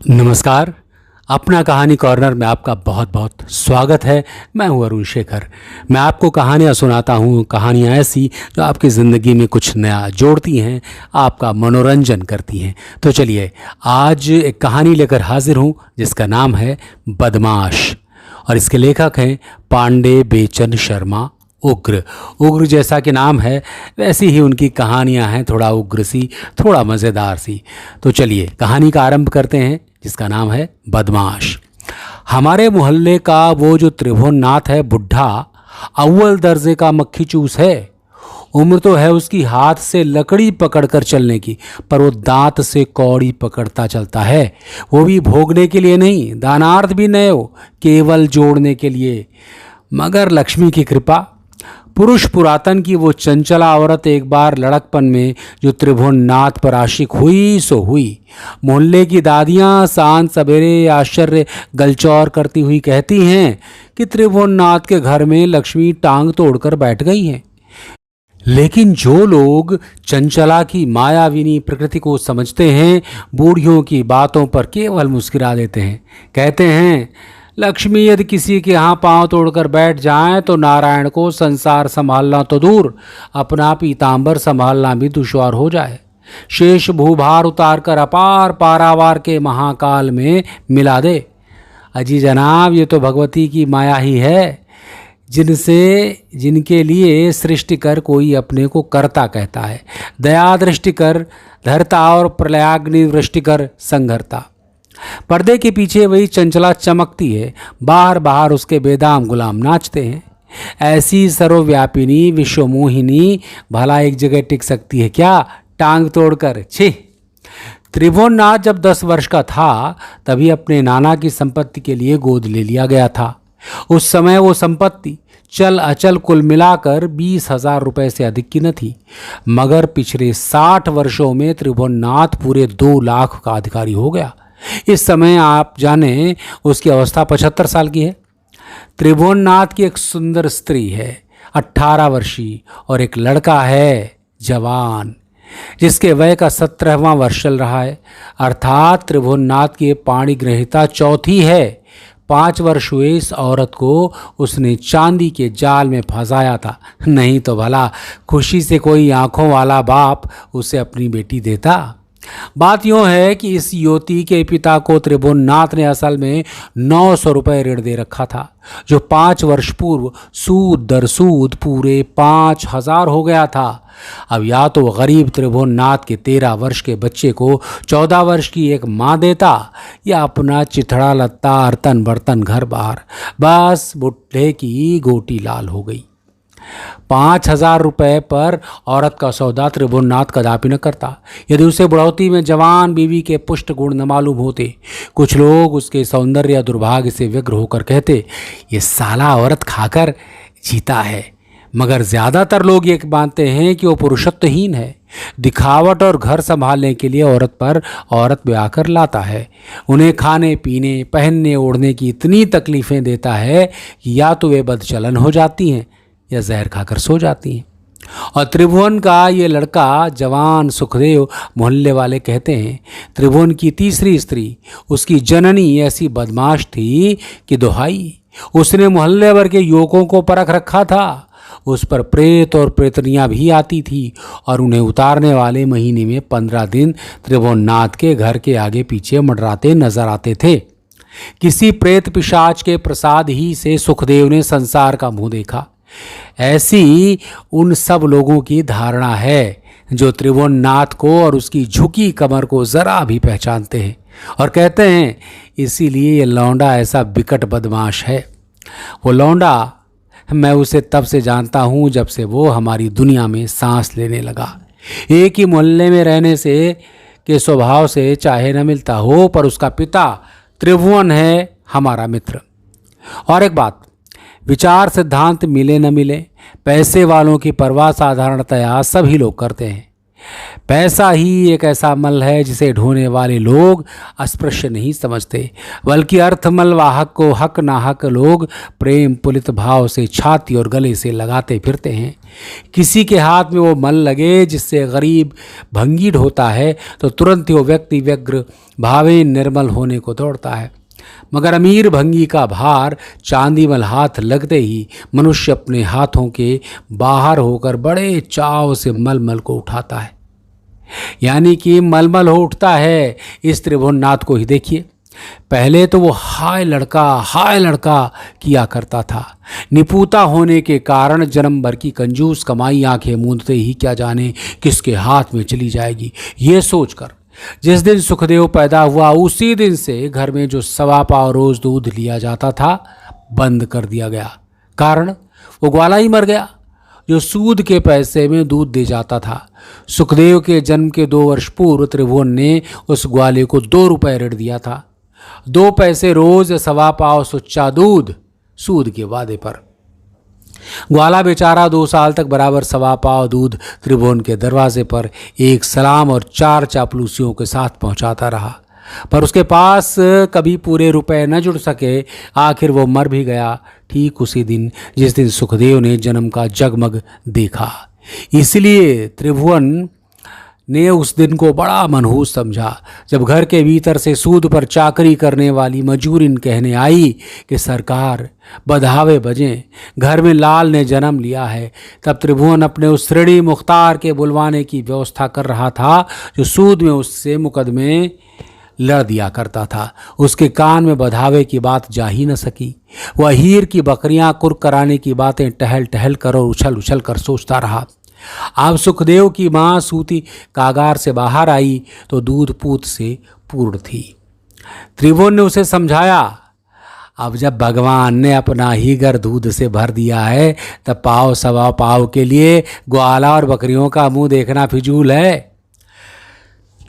नमस्कार। अपना कहानी कॉर्नर में आपका बहुत बहुत स्वागत है। मैं हूं अरुण शेखर। मैं आपको कहानियां सुनाता हूं, कहानियां ऐसी जो आपकी ज़िंदगी में कुछ नया जोड़ती हैं, आपका मनोरंजन करती हैं। तो चलिए, आज एक कहानी लेकर हाजिर हूं जिसका नाम है बदमाश, और इसके लेखक हैं पांडे बेचन शर्मा। उग्र उग्र जैसा कि नाम है वैसी ही उनकी कहानियां हैं, थोड़ा उग्र सी, थोड़ा मज़ेदार सी। तो चलिए कहानी का आरंभ करते हैं जिसका नाम है बदमाश। हमारे मोहल्ले का वो जो त्रिभुवननाथ है, बुढ़ा अव्वल दर्जे का मक्खी चूस है। उम्र तो है उसकी हाथ से लकड़ी पकड़कर चलने की, पर वो दांत से कौड़ी पकड़ता चलता है। वो भी भोगने के लिए नहीं, दानार्थ भी नहीं हो, केवल जोड़ने के लिए। मगर लक्ष्मी की कृपा, पुरुष पुरातन की वो चंचला औरत एक बार लड़कपन में जो त्रिभुवननाथ पर आशिक हुई सो हुई। मोहल्ले की दादियां शांत सवेरे आश्चर्य गलचौर करती हुई कहती हैं कि त्रिभुवननाथ के घर में लक्ष्मी टांग तोड़कर बैठ गई हैं। लेकिन जो लोग चंचला की मायाविनी प्रकृति को समझते हैं, बूढ़ियों की बातों पर केवल मुस्कुरा देते हैं। कहते हैं, लक्ष्मी यदि किसी के यहाँ पांव तोड़कर बैठ जाएं तो नारायण को संसार संभालना तो दूर, अपना पीतांबर संभालना भी दुश्वार हो जाए। शेष भूभार उतारकर अपार पारावार के महाकाल में मिला दे। अजी जनाब, ये तो भगवती की माया ही है, जिनके लिए सृष्टि कर कोई अपने को कर्ता कहता है। दया दृष्टि कर धरता और प्रलयाग्नि वृष्टि कर संघरता। पर्दे के पीछे वही चंचला चमकती है, बाहर बाहर उसके बेदाम गुलाम नाचते हैं। ऐसी सर्वव्यापिनी विश्वमोहिनी भला एक जगह टिक सकती है क्या, टांग तोड़कर? छी। त्रिभुवननाथ जब 10 वर्ष का था तभी अपने नाना की संपत्ति के लिए गोद ले लिया गया था। उस समय वो संपत्ति चल अचल कुल मिलाकर 20,000 रुपये से अधिक की न थी। मगर पिछले 60 वर्षों में त्रिभुवननाथ पूरे 2 लाख का अधिकारी हो गया। इस समय आप जाने उसकी अवस्था 75 साल की है। त्रिभुवननाथ की एक सुंदर स्त्री है 18 वर्षीय, और एक लड़का है जवान जिसके वय का 17वां वर्ष चल रहा है। अर्थात त्रिभुवननाथ की पाणी ग्रहिता चौथी है। 5 वर्ष हुए इस औरत को उसने चांदी के जाल में फंसाया था, नहीं तो भला खुशी से कोई आंखों वाला बाप उसे अपनी बेटी देता। बात यूँ है कि इस युवती के पिता को त्रिभुवननाथ ने असल में 900 रुपये ऋण दे रखा था, जो 5 वर्ष पूर्व सूद दर सूद पूरे 5,000 हो गया था। अब या तो गरीब त्रिभुवननाथ के 13 वर्ष के बच्चे को 14 वर्ष की एक माँ देता, या अपना चिथड़ा लत्ता अर्तन बर्तन घर बाहर। बस बुढ़े की गोटी लाल हो गई। 5,000 रुपये पर औरत का सौदा त्रिभुवननाथ कदापि न करता, यदि उसे बुढ़ौती में जवान बीवी के पुष्ट गुण न मालूम होते। कुछ लोग उसके सौंदर्य या दुर्भाग्य से व्यग्र होकर कहते, ये साला औरत खाकर जीता है। मगर ज़्यादातर लोग ये मानते हैं कि वो पुरुषत्वहीन है, दिखावट और घर संभालने के लिए औरत ब्याह कर लाता है। उन्हें खाने पीने पहनने ओढ़ने की इतनी तकलीफ़ें देता है कि या तो वे बदचलन हो जाती हैं या जहर खाकर सो जाती हैं। और त्रिभुवन का ये लड़का जवान सुखदेव, मोहल्ले वाले कहते हैं, त्रिभुवन की तीसरी स्त्री उसकी जननी ऐसी बदमाश थी कि दुहाई। उसने मोहल्ले भर के युवकों को परख रखा था। उस पर प्रेत और प्रेतनियाँ भी आती थी, और उन्हें उतारने वाले महीने में 15 दिन त्रिभुवननाथ के घर के आगे पीछे मंडराते नजर आते थे। किसी प्रेत पिशाच के प्रसाद ही से सुखदेव ने संसार का मुंह देखा। ऐसी उन सब लोगों की धारणा है जो त्रिभुवननाथ को और उसकी झुकी कमर को जरा भी पहचानते हैं, और कहते हैं इसीलिए ये लौंडा ऐसा बिकट बदमाश है। वो लौंडा, मैं उसे तब से जानता हूँ जब से वो हमारी दुनिया में सांस लेने लगा। एक ही मोहल्ले में रहने से के स्वभाव से चाहे न मिलता हो, पर उसका पिता त्रिभुवन है हमारा मित्र। और एक बात, विचार सिद्धांत मिले न मिले, पैसे वालों की परवाह साधारणतया सभी लोग करते हैं। पैसा ही एक ऐसा मल है जिसे ढोने वाले लोग अस्पृश्य नहीं समझते, बल्कि अर्थमल वाहक को हक नाहक लोग प्रेम पुलित भाव से छाती और गले से लगाते फिरते हैं। किसी के हाथ में वो मल लगे जिससे गरीब भंगी ढोता है तो तुरंत ही वो व्यक्ति व्यग्र भावे निर्मल होने को दौड़ता है, मगर अमीर भंगी का भार चांदीमल हाथ लगते ही मनुष्य अपने हाथों के बाहर होकर बड़े चाव से मलमल को उठाता है, यानी कि मलमल हो उठता है। इस त्रिभुवननाथ को ही देखिए। पहले तो वो हाय लड़का किया करता था। निपुता होने के कारण जन्म भर की कंजूस कमाई आंखें मूंदते ही क्या जाने किसके हाथ में चली जाएगी, ये सोचकर जिस दिन सुखदेव पैदा हुआ उसी दिन से घर में जो 1.25 पाव रोज दूध लिया जाता था बंद कर दिया गया। कारण वो ग्वाला ही मर गया जो सूद के पैसे में दूध दे जाता था। सुखदेव के जन्म के 2 वर्ष पूर्व त्रिभुवन ने उस ग्वाले को 2 रुपये ऋण दिया था, 2 पैसे रोज 1.25 पाव सुच्चा दूध सूद के वादे पर। ग्वाला बेचारा 2 साल तक बराबर 1.25 पाव दूध त्रिभुवन के दरवाजे पर एक सलाम और 4 चापलूसियों के साथ पहुंचाता रहा, पर उसके पास कभी पूरे रुपए न जुड़ सके। आखिर वो मर भी गया ठीक उसी दिन जिस दिन सुखदेव ने जन्म का जगमग देखा। इसलिए त्रिभुवन ने उस दिन को बड़ा मनहूस समझा जब घर के भीतर से सूद पर चाकरी करने वाली मजूरिन कहने आई कि सरकार बधावे बजें, घर में लाल ने जन्म लिया है। तब त्रिभुवन अपने उस ऋणी मुख्तार के बुलवाने की व्यवस्था कर रहा था जो सूद में उससे मुकदमे लड़ दिया करता था। उसके कान में बधावे की बात जा ही न सकी। वह हीर की बकरियां कुर्क कराने की बातें टहल टहल कर और उछल उछल कर सोचता रहा। अब सुखदेव की माँ सूती कागार से बाहर आई तो दूध पूत से पूर्ण थी। त्रिभुवन ने उसे समझाया, अब जब भगवान ने अपना ही घर दूध से भर दिया है तब 1.25 पाव के लिए ग्वाला और बकरियों का मुंह देखना फिजूल है।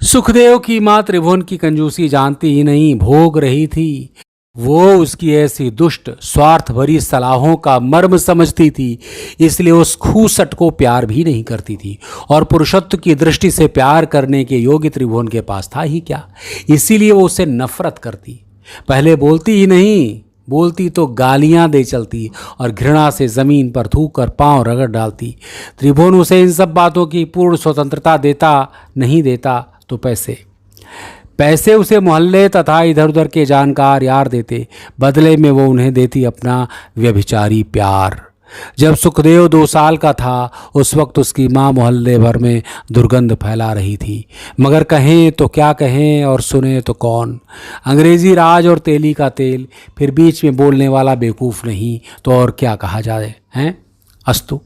सुखदेव की माँ त्रिभुवन की कंजूसी जानती ही नहीं, भोग रही थी। वो उसकी ऐसी दुष्ट स्वार्थ भरी सलाहों का मर्म समझती थी, इसलिए उस खूसट को प्यार भी नहीं करती थी और पुरुषत्व की दृष्टि से प्यार करने के योग्य त्रिभुवन के पास था ही क्या। इसीलिए वो उसे नफरत करती। पहले बोलती ही नहीं, बोलती तो गालियां दे चलती और घृणा से जमीन पर थूक कर पांव रगड़ डालती। त्रिभुवन उसे इन सब बातों की पूर्ण स्वतंत्रता देता, नहीं देता तो पैसे उसे मोहल्ले तथा इधर उधर के जानकार यार देते, बदले में वो उन्हें देती अपना व्यभिचारी प्यार। जब सुखदेव 2 साल का था उस वक्त उसकी माँ मोहल्ले भर में दुर्गंध फैला रही थी, मगर कहें तो क्या कहें और सुने तो कौन। अंग्रेजी राज और तेली का तेल, फिर बीच में बोलने वाला बेवकूफ़ नहीं तो और क्या कहा जाए हैं। अस्तु,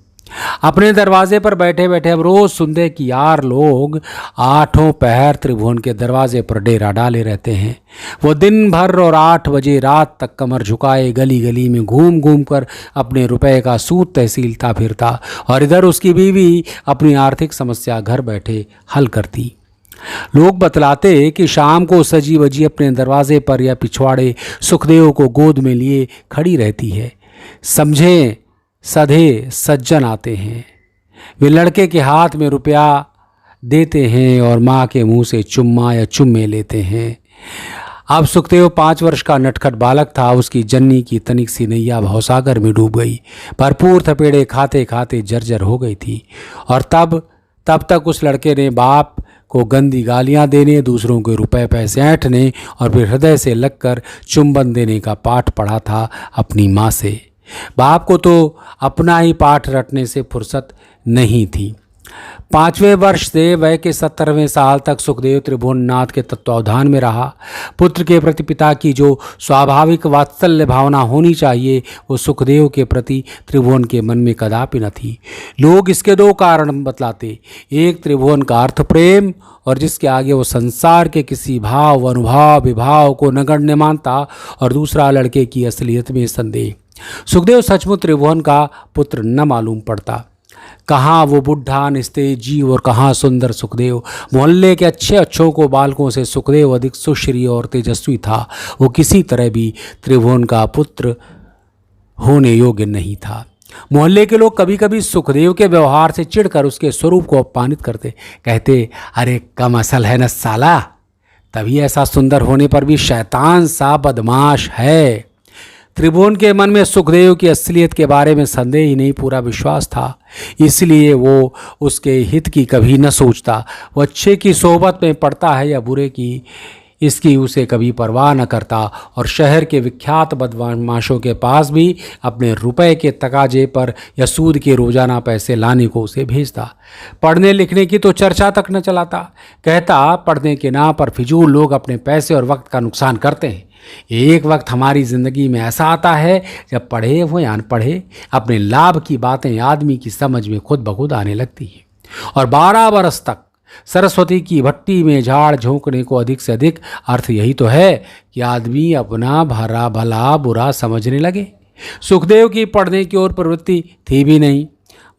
अपने दरवाजे पर बैठे बैठे अब रोज सुनते कि यार लोग 8 पहर त्रिभुवन के दरवाजे पर डेरा डाले रहते हैं। वो दिन भर और 8 बजे रात तक कमर झुकाए गली गली में घूम घूम कर अपने रुपए का सूद तहसीलता फिरता और इधर उसकी बीवी अपनी आर्थिक समस्या घर बैठे हल करती। लोग बतलाते कि शाम को सजी वजी अपने दरवाजे पर या पिछवाड़े सुखदेव को गोद में लिए खड़ी रहती है। समझे सधे सज्जन आते हैं, वे लड़के के हाथ में रुपया देते हैं और माँ के मुंह से चुम्मा या चुम्मे लेते हैं। अब सुखदेव 5 वर्ष का नटखट बालक था। उसकी जन्नी की तनिक सी नैया भवसागर में डूब गई, भरपूर थपेड़े खाते खाते जर्जर हो गई थी। और तब तक उस लड़के ने बाप को गंदी गालियां देने, दूसरों के रुपए पैसे ऐंठने और फिर हृदय से लगकर चुंबन देने का पाठ पढ़ा था अपनी माँ से। बाप को तो अपना ही पाठ रटने से फुर्सत नहीं थी। 5वें वर्ष से वह के 70वें साल तक सुखदेव त्रिभुवननाथ के तत्वावधान में रहा। पुत्र के प्रति पिता की जो स्वाभाविक वात्सल्य भावना होनी चाहिए वो सुखदेव के प्रति त्रिभुवन के मन में कदापि न थी। लोग इसके 2 कारण बतलाते, एक त्रिभुवन का अर्थ प्रेम और जिसके आगे वो संसार के किसी भाव अनुभव विभाव को नगण्य मानता, और दूसरा लड़के की असलियत में संदेह। सुखदेव सचमुच त्रिभुवन का पुत्र न मालूम पड़ता। कहाँ वो बुढ़ा निस्तेज जीव और कहाँ सुंदर सुखदेव। मोहल्ले के अच्छों को बालकों से सुखदेव अधिक सुश्री और तेजस्वी था। वो किसी तरह भी त्रिभुवन का पुत्र होने योग्य नहीं था। मोहल्ले के लोग कभी कभी सुखदेव के व्यवहार से चिढ़कर उसके स्वरूप को अपमानित करते, कहते, अरे कम असल है न साला, तभी ऐसा सुंदर होने पर भी शैतान सा बदमाश है। त्रिभुवन के मन में सुखदेव की असलियत के बारे में संदेह ही नहीं, पूरा विश्वास था। इसलिए वो उसके हित की कभी न सोचता। वो अच्छे की सोहबत में पड़ता है या बुरे की, इसकी उसे कभी परवाह न करता। और शहर के विख्यात बदमाशों के पास भी अपने रुपए के तकाजे पर या सूद के रोजाना पैसे लाने को उसे भेजता। पढ़ने लिखने की तो चर्चा तक न चलाता। कहता, पढ़ने के नाम पर फिजूल लोग अपने पैसे और वक्त का नुकसान करते हैं। एक वक्त हमारी ज़िंदगी में ऐसा आता है जब पढ़े हो या अनपढ़े अपने लाभ की बातें आदमी की समझ में खुद ब खुद आने लगती हैं। और 12 बरस तक सरस्वती की भट्टी में झाड़ झोंकने को अधिक से अधिक अर्थ यही तो है कि आदमी अपना भरा भला बुरा समझने लगे। सुखदेव की पढ़ने की ओर प्रवृत्ति थी भी नहीं।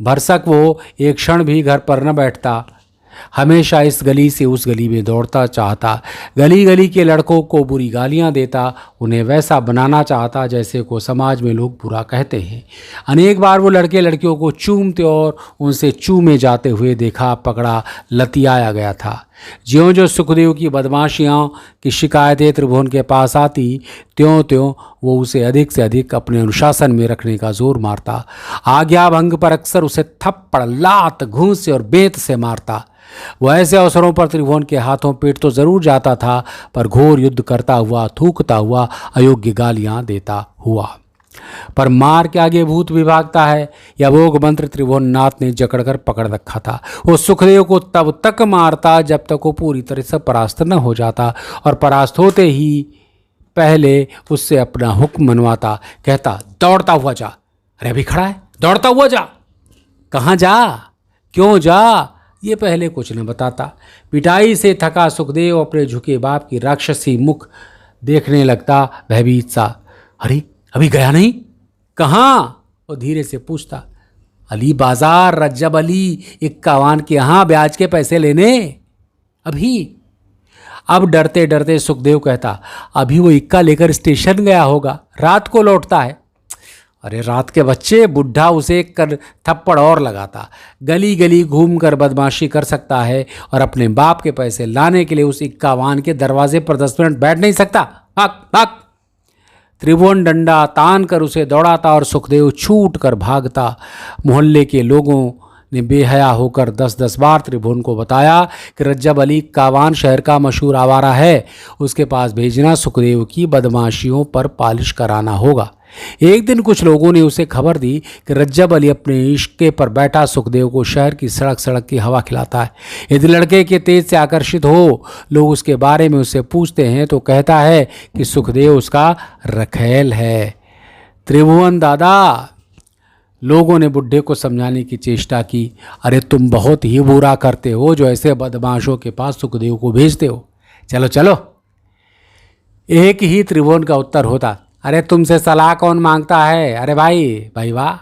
भरसक वो एक क्षण भी घर पर न बैठता। हमेशा इस गली से उस गली में दौड़ता चाहता, गली गली के लड़कों को बुरी गालियां देता, उन्हें वैसा बनाना चाहता जैसे को समाज में लोग बुरा कहते हैं। अनेक बार वो लड़के लड़कियों को चूमते और उनसे चूमे जाते हुए देखा, पकड़ा, लतियाया गया था। ज्यों ज्यों सुखदेव की बदमाशियाँ की शिकायतें त्रिभुवन के पास आती, त्यों त्यों वो उसे अधिक से अधिक अपने अनुशासन में रखने का जोर मारता। आज्ञा भंग पर अक्सर उसे थप्पड़, लात, घूंसे और बेंत से मारता। वह ऐसे अवसरों पर त्रिभुवन के हाथों पेट तो जरूर जाता था, पर घोर युद्ध करता हुआ, थूकता हुआ, अयोग्य गालियां देता हुआ। पर मार के आगे भूत भी भागता है, यह भोग मंत्र त्रिभुवन नाथ ने जकड़कर पकड़ रखा था। वो सुखदेव को तब तक मारता जब तक वो पूरी तरह से परास्त न हो जाता, और परास्त होते ही पहले उससे अपना हुक्म मनवाता। कहता, दौड़ता हुआ जा। अरे अभी खड़ा है, दौड़ता हुआ जा। कहाँ जा, क्यों जा, ये पहले कुछ न बताता। पिटाई से थका सुखदेव अपने झुके बाप की राक्षसी मुख देखने लगता, भयभीत सा। अरे अभी गया नहीं, कहाँ? वो धीरे से पूछता। अली बाजार, रज्जब अली 51 के यहाँ ब्याज के पैसे लेने। अभी? अब डरते डरते सुखदेव कहता, अभी वो इक्का लेकर स्टेशन गया होगा, रात को लौटता है। अरे रात के बच्चे, बुढ़ा उसे कर थप्पड़ और लगाता। गली गली घूमकर बदमाशी कर सकता है और अपने बाप के पैसे लाने के लिए उस 51 के दरवाजे पर 10 मिनट बैठ नहीं सकता। भाग भाग। त्रिभुवन डंडा तान कर उसे दौड़ाता और सुखदेव छूट कर भागता। मोहल्ले के लोगों ने बेहया होकर 10-10 बार त्रिभुवन को बताया कि रज्जब अली कावान शहर का मशहूर आवारा है, उसके पास भेजना, सुखदेव की बदमाशियों पर पालिश कराना होगा। एक दिन कुछ लोगों ने उसे खबर दी कि रज्जब अली अपने इश्के पर बैठा सुखदेव को शहर की सड़क सड़क की हवा खिलाता है। यदि लड़के के तेज से आकर्षित हो लोग उसके बारे में उससे पूछते हैं तो कहता है कि सुखदेव उसका रखेल है। त्रिभुवन दादा, लोगों ने बुढ़े को समझाने की चेष्टा की। अरे तुम बहुत ही बुरा करते हो जो ऐसे बदमाशों के पास सुखदेव को भेजते हो। चलो चलो। एक ही त्रिभुवन का उत्तर होता, अरे तुमसे सलाह कौन मांगता है? अरे भाई वाह,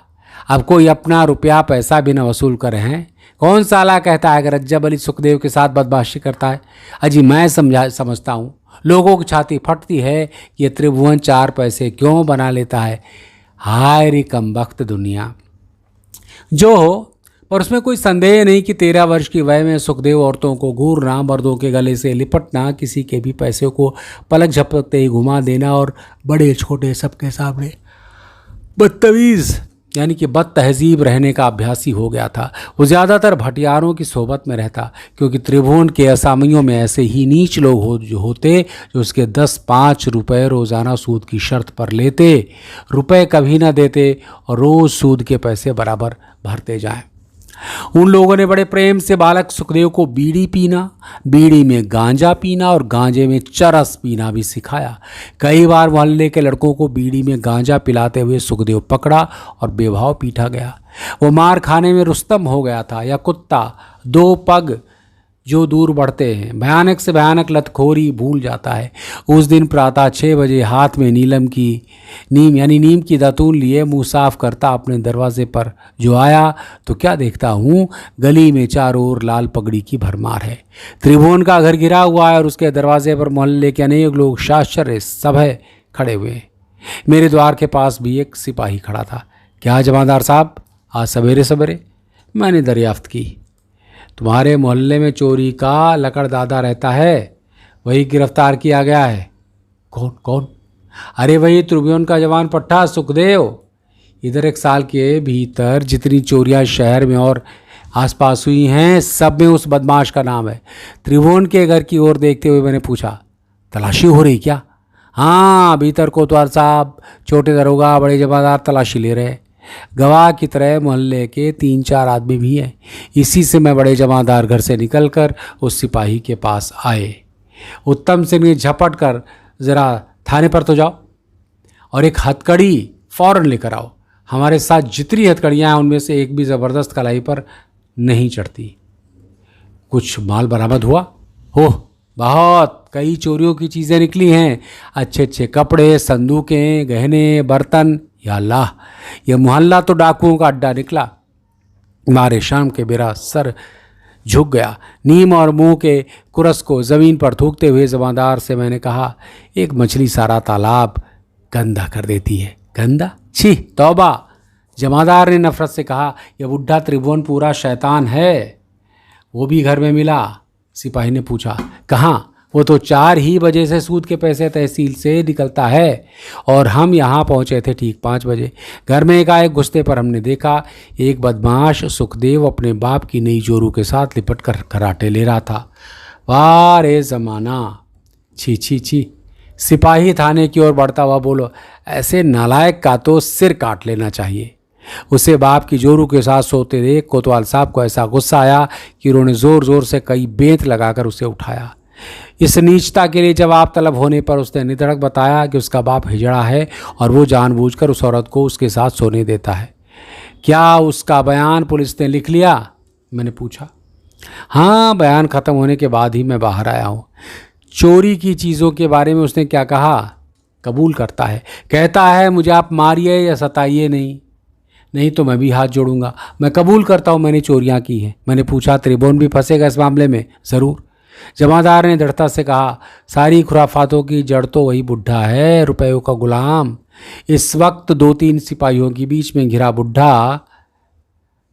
अब कोई अपना रुपया पैसा भी न वसूल करे हैं। कौन साला कहता है कि रज्जब अली सुखदेव के साथ बदमाशी करता है? अजी मैं समझता हूँ। लोगों की छाती फटती है कि ये त्रिभुवन 4 पैसे क्यों बना लेता है। हाय रे कमबख्त दुनिया। जो हो, पर उसमें कोई संदेह नहीं कि 13 वर्ष की वय में सुखदेव औरतों को घूरना, मर्दों के गले से लिपटना, किसी के भी पैसे को पलक झपकते ही घुमा देना और बड़े छोटे सबके सामने बदतमीज़ यानी कि बद तहजीब रहने का अभ्यासी हो गया था। वो ज़्यादातर भटियारों की सोबत में रहता, क्योंकि त्रिभुवन के असामियों में ऐसे ही नीच लोग होते जो उसके 10-5 रुपये रोज़ाना सूद की शर्त पर लेते, रुपए कभी ना देते और रोज़ सूद के पैसे बराबर भरते जाएं। उन लोगों ने बड़े प्रेम से बालक सुखदेव को बीड़ी पीना, बीड़ी में गांजा पीना और गांजे में चरस पीना भी सिखाया। कई बार मोहल्ले के लड़कों को बीड़ी में गांजा पिलाते हुए सुखदेव पकड़ा और बेभाव पीटा गया। वो मार खाने में रुस्तम हो गया था, या कुत्ता 2 पग जो दूर बढ़ते हैं। भयानक से भयानक लतखोरी भूल जाता है। उस दिन प्रातः 6 बजे हाथ में नीम की दातून लिए मुंह साफ करता अपने दरवाजे पर जो आया तो क्या देखता हूँ, गली में चारों ओर लाल पगड़ी की भरमार है। त्रिभुवन का घर गिरा हुआ है और उसके दरवाजे पर मोहल्ले के अनेक लोग शाश्चर्य सभय खड़े हुए। मेरे द्वार के पास भी एक सिपाही खड़ा था। क्या जमादार साहब, आज सवेरे सवेरे? मैंने दरियाफ्त की, तुम्हारे मोहल्ले में चोरी का लकड़दादा रहता है, वही गिरफ्तार किया गया है। कौन कौन? अरे वही त्रिभुवन का जवान पट्टा सुखदेव। इधर 1 साल के भीतर जितनी चोरियां शहर में और आसपास हुई हैं, सब में उस बदमाश का नाम है। त्रिभुवन के घर की ओर देखते हुए मैंने पूछा, तलाशी हो रही क्या? हाँ, भीतर कोतवाल साहब, छोटे दरोगा, बड़े जमादार तलाशी ले रहे। गवाह की तरह मोहल्ले के 3-4 आदमी भी हैं। इसी से मैं बड़े जमादार घर से निकलकर उस सिपाही के पास आए। उत्तम सिंह ने झपट कर, ज़रा थाने पर तो जाओ और एक हथकड़ी फ़ौरन लेकर आओ। हमारे साथ जितनी हथकड़ियाँ हैं उनमें से एक भी ज़बरदस्त कलाई पर नहीं चढ़ती। कुछ माल बरामद हुआ? ओह, बहुत, कई चोरियों की चीज़ें निकली हैं। अच्छे अच्छे कपड़े, संदूकें, गहने, बर्तन। या अल्लाह, यह मोहल्ला तो डाकुओं का अड्डा निकला। मारे शाम के मेरा सर झुक गया। नीम और मुंह के कुरस को ज़मीन पर थूकते हुए जमादार से मैंने कहा, एक मछली सारा तालाब गंदा कर देती है। गंदा? छी, तौबा। जमादार ने नफरत से कहा, यह बुढ़ा त्रिभुवन पूरा शैतान है। वो भी घर में मिला? सिपाही ने पूछा। कहाँ? वो तो 4 ही बजे से सूद के पैसे तहसील से निकलता है और हम यहाँ पहुँचे थे ठीक 5 बजे। घर में एकाएक घुसते पर हमने देखा एक बदमाश सुखदेव अपने बाप की नई जोरू के साथ लिपट कर कराटे ले रहा था। वाह रे ज़माना! छी छी छी! सिपाही थाने की ओर बढ़ता हुआ बोलो, ऐसे नालायक का तो सिर काट लेना चाहिए। उसे बाप की जोरू के साथ सोते देख कोतवाल साहब को ऐसा गुस्सा आया कि उन्होंने ज़ोर ज़ोर से कई बेंत लगाकर उसे उठाया। इस नीचता के लिए जवाब तलब होने पर उसने निधड़क बताया कि उसका बाप हिजड़ा है और वो जानबूझकर उस औरत को उसके साथ सोने देता है। क्या उसका बयान पुलिस ने लिख लिया? मैंने पूछा। हाँ, बयान ख़त्म होने के बाद ही मैं बाहर आया हूँ। चोरी की चीज़ों के बारे में उसने क्या कहा? कबूल करता है, कहता है मुझे आप मारिए या सताइए नहीं तो मैं भी हाथ जोड़ूंगा। मैं कबूल करता हूँ मैंने चोरियाँ की हैं। मैंने पूछा, त्रिभुवन भी फंसेगा इस मामले में? ज़रूर। जमादार ने दृढ़ता से कहा, सारी खुराफातों की जड़ तो वही बुढ़ा है, रुपयों का गुलाम। इस वक्त 2-3 सिपाहियों के बीच में घिरा बुढ़ा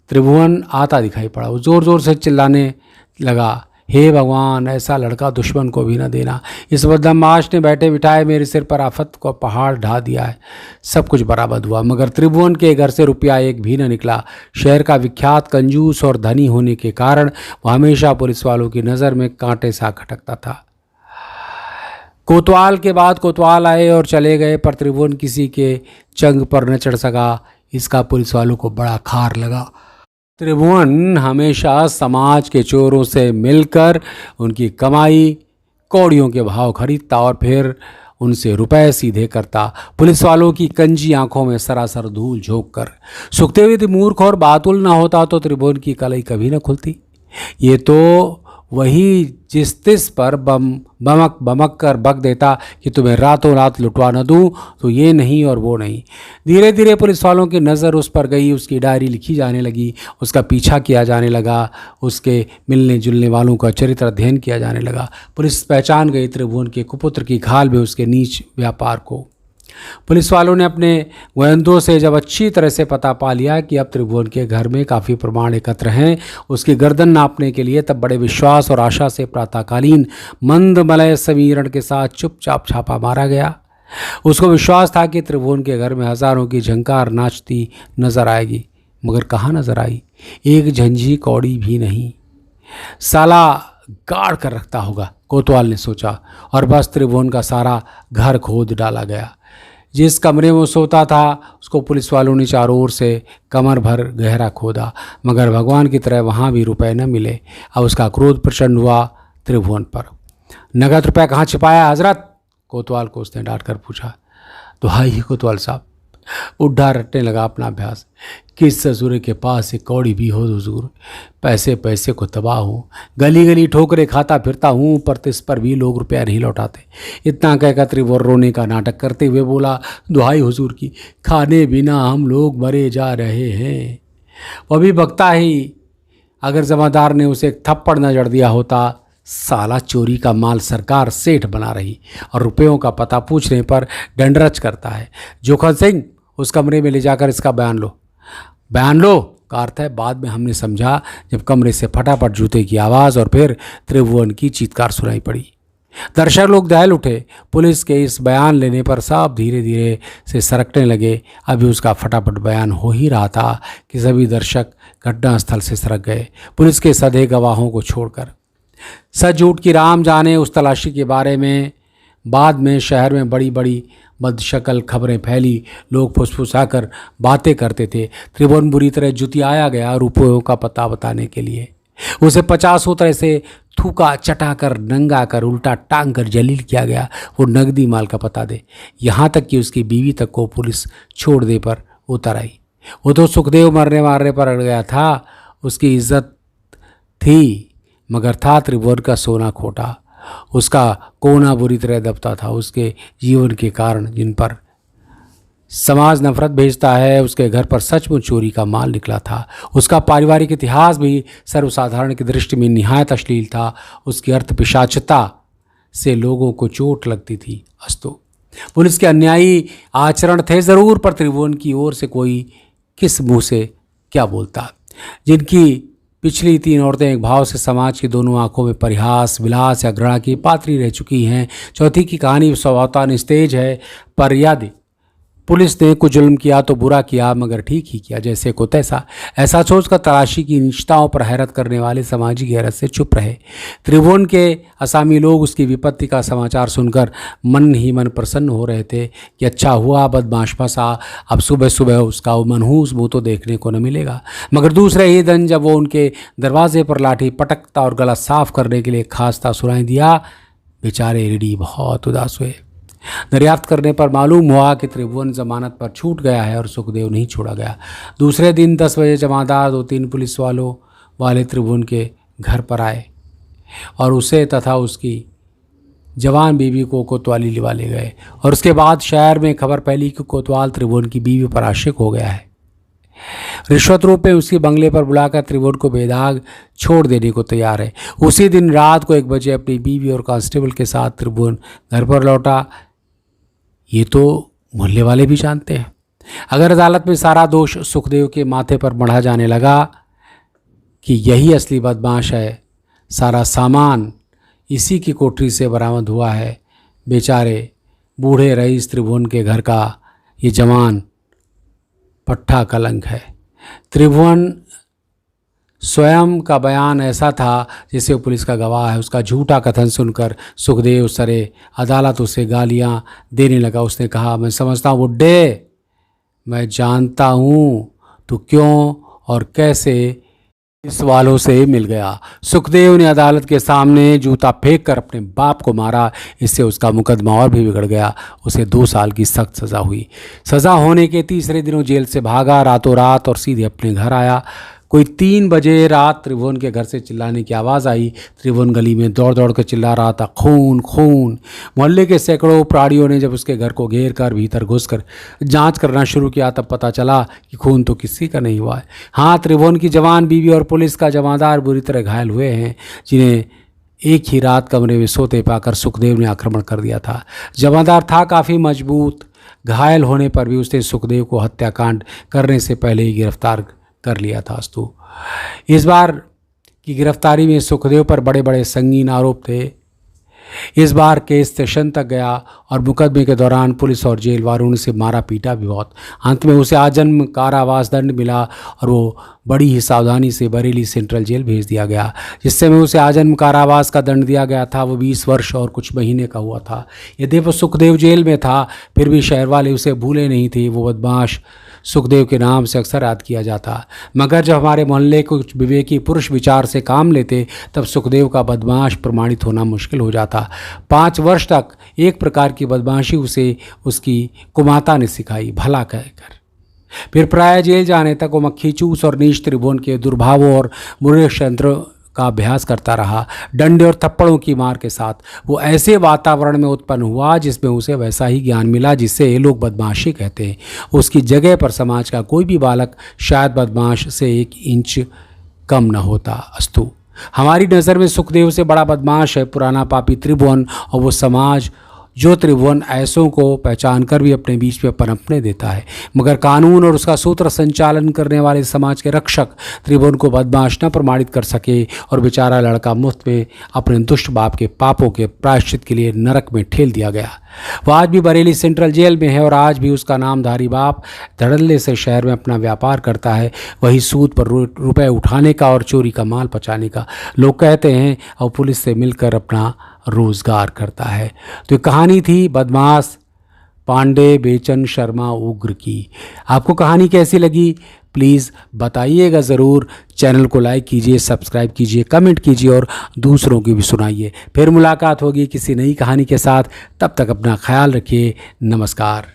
त्रिभुवन आता दिखाई पड़ा। वो ज़ोर ज़ोर से चिल्लाने लगा, हे भगवान, ऐसा लड़का दुश्मन को भी न देना। इस बदमाश ने बैठे बिठाए मेरे सिर पर आफत को पहाड़ ढा दिया है। सब कुछ बरामद हुआ, मगर त्रिभुवन के घर से रुपया एक भी न निकला। शहर का विख्यात कंजूस और धनी होने के कारण वह हमेशा पुलिस वालों की नज़र में कांटे सा खटकता था। कोतवाल के बाद कोतवाल आए और चले गए, पर त्रिभुवन किसी के चंग पर न चढ़ सका। इसका पुलिस वालों को बड़ा खार लगा। त्रिभुवन हमेशा समाज के चोरों से मिलकर उनकी कमाई कौड़ियों के भाव खरीदता और फिर उनसे रुपए सीधे करता, पुलिस वालों की कंजी आंखों में सरासर धूल झोंक कर। सुखदेव यदि मूर्ख और बातुल ना होता तो त्रिभुवन की कलाई कभी न खुलती। ये तो वही जिस तिस पर बमक बमक कर बक देता कि तुम्हें रातों रात लुटवा न दूं तो ये नहीं और वो नहीं। धीरे धीरे पुलिस वालों की नज़र उस पर गई, उसकी डायरी लिखी जाने लगी, उसका पीछा किया जाने लगा, उसके मिलने जुलने वालों का चरित्र अध्ययन किया जाने लगा। पुलिस पहचान गई त्रिभुवन के कुपुत्र की खाल में उसके नीच व्यापार को। पुलिस वालों ने अपने गोयंदों से जब अच्छी तरह से पता पा लिया कि अब त्रिभुवन के घर में काफ़ी प्रमाण एकत्र हैं उसकी गर्दन नापने के लिए, तब बड़े विश्वास और आशा से प्रातःकालीन मंदमलय समीरण के साथ चुपचाप छापा मारा गया। उसको विश्वास था कि त्रिभुवन के घर में हज़ारों की झंकार नाचती नजर आएगी, मगर कहाँ नजर आई? एक झंझी कौड़ी भी नहीं। साला गाड़ कर रखता होगा, कोतवाल ने सोचा, और बस त्रिभुवन का सारा घर खोद डाला गया। जिस कमरे में वो सोता था उसको पुलिस वालों ने चारों ओर से कमर भर गहरा खोदा, मगर भगवान की तरह वहाँ भी रुपए न मिले। अब उसका क्रोध प्रचंड हुआ त्रिभुवन पर। नगद रुपया कहाँ छिपाया हजरत? कोतवाल को उसने डांट कर पूछा। दुहाई ही कोतवाल साहब, उड्ढा रटने लगा अपना अभ्यास। किस ससुरे के पास एक कौड़ी भी हो हुजूर, पैसे पैसे को तबाह हूँ, गली गली ठोकरे खाता फिरता हूँ, पर इस पर भी लोग रुपया नहीं लौटाते। इतना कहकर त्रिभुवन रोने का नाटक करते हुए बोला, दुहाई हुजूर की, खाने बिना हम लोग मरे जा रहे हैं। वह भी बकता ही, अगर जमादार ने उसे एक थप्पड़ न जड़ दिया होता। साला चोरी का माल सरकार सेठ बना रही और रुपयों का पता पूछने पर डंडरच करता है। जोखन सिंह, उस कमरे में ले जाकर इसका बयान लो। बयान लो का अर्थ है बाद में हमने समझा जब कमरे से फटाफट जूते की आवाज़ और फिर त्रिभुवन की चीत्कार सुनाई पड़ी। दर्शक लोग दहल उठे। पुलिस के इस बयान लेने पर सब धीरे धीरे से सरकने लगे। अभी उसका फटाफट बयान हो ही रहा था कि सभी दर्शक घटनास्थल से सरक गए, पुलिस के सधे गवाहों को छोड़कर। सच झूठ की राम जाने उस तलाशी के बारे में बाद में शहर में बड़ी बड़ी बदशकल खबरें फैली। लोग फुसफुसाकर बातें करते थे। त्रिभुवन बुरी तरह जुतियाया गया रुपयों का पता बताने के लिए। उसे 50 तरह से थूका, चटाकर, नंगा कर, उल्टा टांग कर जलील किया गया। वो नकदी माल का पता दे, यहाँ तक कि उसकी बीवी तक को पुलिस छोड़ दे पर उतर आई। वो तो सुखदेव मरने मारने पर अड़ गया था, उसकी इज्जत थी, मगर था त्रिभुवन का सोना खोटा। उसका कोना बुरी तरह दबता था। उसके जीवन के कारण जिन पर समाज नफरत भेजता है, उसके घर पर सचमुच चोरी का माल निकला था। उसका पारिवारिक इतिहास भी सर्वसाधारण की दृष्टि में निहायत अश्लील था। उसकी अर्थपिशाचता से लोगों को चोट लगती थी। अस्तु पुलिस के अन्यायी आचरण थे ज़रूर, पर त्रिभुवन की ओर से कोई किस मुंह से क्या बोलता। जिनकी पिछली 3 औरतें एक भाव से समाज की दोनों आंखों में परिहास, विलास या घृणा की पात्री रह चुकी हैं। चौथी की कहानी स्वभावतः निस्तेज है, पर यदि पुलिस ने कुछ जुल्म किया तो बुरा किया, मगर ठीक ही किया, जैसे को तैसा। ऐसा सोचकर तलाशी की निष्ठाओं पर हैरत करने वाले सामाजिक हैरत से चुप रहे। त्रिभुवन के असामी लोग उसकी विपत्ति का समाचार सुनकर मन ही मन प्रसन्न हो रहे थे कि अच्छा हुआ बदमाश फंसा, अब सुबह सुबह उसका मनहूस मुँह तो देखने को न मिलेगा। मगर दूसरे ही दिन जब वो उनके दरवाजे पर लाठी पटकता और गला साफ करने के लिए खास्ता सुनाई दिया, बेचारे रेडी बहुत उदास हुए। दरियाफ्त करने पर मालूम हुआ कि त्रिभुवन जमानत पर छूट गया है और सुखदेव नहीं छोड़ा गया। दूसरे दिन 10 बजे जमादार 2-3 पुलिस वाले त्रिभुवन के घर पर आए और उसे तथा उसकी जवान बीवी को कोतवाली लिवा ले गए। और उसके बाद शहर में खबर फैली कि कोतवाल त्रिभुवन की बीवी पर आशिक हो गया है। रिश्वत रूप में उसके बंगले पर बुलाकर त्रिभुवन को बेदाग छोड़ देने को तैयार है। उसी दिन रात को 1 बजे अपनी बीवी और कांस्टेबल के साथ त्रिभुवन घर पर लौटा। ये तो मोहल्ले वाले भी जानते हैं। अगर अदालत में सारा दोष सुखदेव के माथे पर मढ़ा जाने लगा कि यही असली बदमाश है, सारा सामान इसी की कोठरी से बरामद हुआ है, बेचारे बूढ़े रईस त्रिभुवन के घर का ये जवान पट्टा कलंक है। त्रिभुवन स्वयं का बयान ऐसा था जैसे वो पुलिस का गवाह है। उसका झूठा कथन सुनकर सुखदेव सरे अदालत उसे गालियां देने लगा। उसने कहा, मैं समझता हूँ बुड्ढे, मैं जानता हूँ तू क्यों और कैसे इस वालों से मिल गया। सुखदेव ने अदालत के सामने जूता फेंक कर अपने बाप को मारा। इससे उसका मुकदमा और भी बिगड़ गया। उसे 2 साल की सख्त सज़ा हुई। सज़ा होने के तीसरे दिनों जेल से भागा रातों रात और सीधे अपने घर आया। कोई 3 बजे रात त्रिभुवन के घर से चिल्लाने की आवाज़ आई। त्रिभुवन गली में दौड़ दौड़ कर चिल्ला रहा था, खून खून। मोहल्ले के सैकड़ों प्राणियों ने जब उसके घर को घेर कर भीतर घुसकर जांच करना शुरू किया, तब पता चला कि खून तो किसी का नहीं हुआ है। हाँ, त्रिभुवन की जवान बीवी और पुलिस का जमादार बुरी तरह घायल हुए हैं, जिन्हें एक ही रात कमरे में सोते पाकर सुखदेव ने आक्रमण कर दिया था। जमादार था काफ़ी मजबूत। घायल होने पर भी उसने सुखदेव को हत्याकांड करने से पहले ही गिरफ्तार कर लिया था। अस्तु इस बार की गिरफ्तारी में सुखदेव पर बड़े बड़े संगीन आरोप थे। इस बार केस स्टेशन तक गया और मुकदमे के दौरान पुलिस और जेल वालों ने उसे मारा पीटा भी बहुत। अंत में उसे आजन्म कारावास दंड मिला और वो बड़ी ही सावधानी से बरेली सेंट्रल जेल भेज दिया गया। जिस समय उसे आजन्म कारावास का दंड दिया गया था वो 20 वर्ष और कुछ महीने का हुआ था। यद्यपि वो सुखदेव जेल में था, फिर भी शहर वाले उसे भूले नहीं थे। वो बदमाश सुखदेव के नाम से अक्सर याद किया जाता। मगर जब हमारे मोहल्ले को कुछ विवेकी पुरुष विचार से काम लेते, तब सुखदेव का बदमाश प्रमाणित होना मुश्किल हो जाता। 5 वर्ष तक एक प्रकार की बदमाशी उसे उसकी कुमाता ने सिखाई, भला कहकर। फिर प्राय जेल जाने तक वो मक्खी चूस और नीच त्रिभुवन के दुर्भावों और बुरे षड्यंत्र का अभ्यास करता रहा। डंडे और थप्पड़ों की मार के साथ वो ऐसे वातावरण में उत्पन्न हुआ जिसमें उसे वैसा ही ज्ञान मिला जिसे ये लोग बदमाशी कहते हैं। उसकी जगह पर समाज का कोई भी बालक शायद बदमाश से 1 इंच कम न होता। अस्तु हमारी नज़र में सुखदेव से बड़ा बदमाश है पुराना पापी त्रिभुवन, और वो समाज जो त्रिभुवन ऐसों को पहचान कर भी अपने बीच में पनपने देता है, मगर कानून और उसका सूत्र संचालन करने वाले समाज के रक्षक त्रिभुवन को बदमाश न प्रमाणित कर सके और बेचारा लड़का मुफ्त में अपने दुष्ट बाप के पापों के प्रायश्चित के लिए नरक में ठेल दिया गया। वह आज भी बरेली सेंट्रल जेल में है और आज भी उसका नामधारी बाप धड़ल्ले से शहर में अपना व्यापार करता है, वही सूद पर रुपए उठाने का और चोरी का माल पचाने का। लोग कहते हैं और पुलिस से मिलकर अपना रोजगार करता है। तो ये कहानी थी बदमाश पांडे बेचन शर्मा उग्र की। आपको कहानी कैसी लगी प्लीज़ बताइएगा ज़रूर। चैनल को लाइक कीजिए, सब्सक्राइब कीजिए, कमेंट कीजिए और दूसरों की भी सुनाइए। फिर मुलाकात होगी किसी नई कहानी के साथ। तब तक अपना ख्याल रखिए। नमस्कार।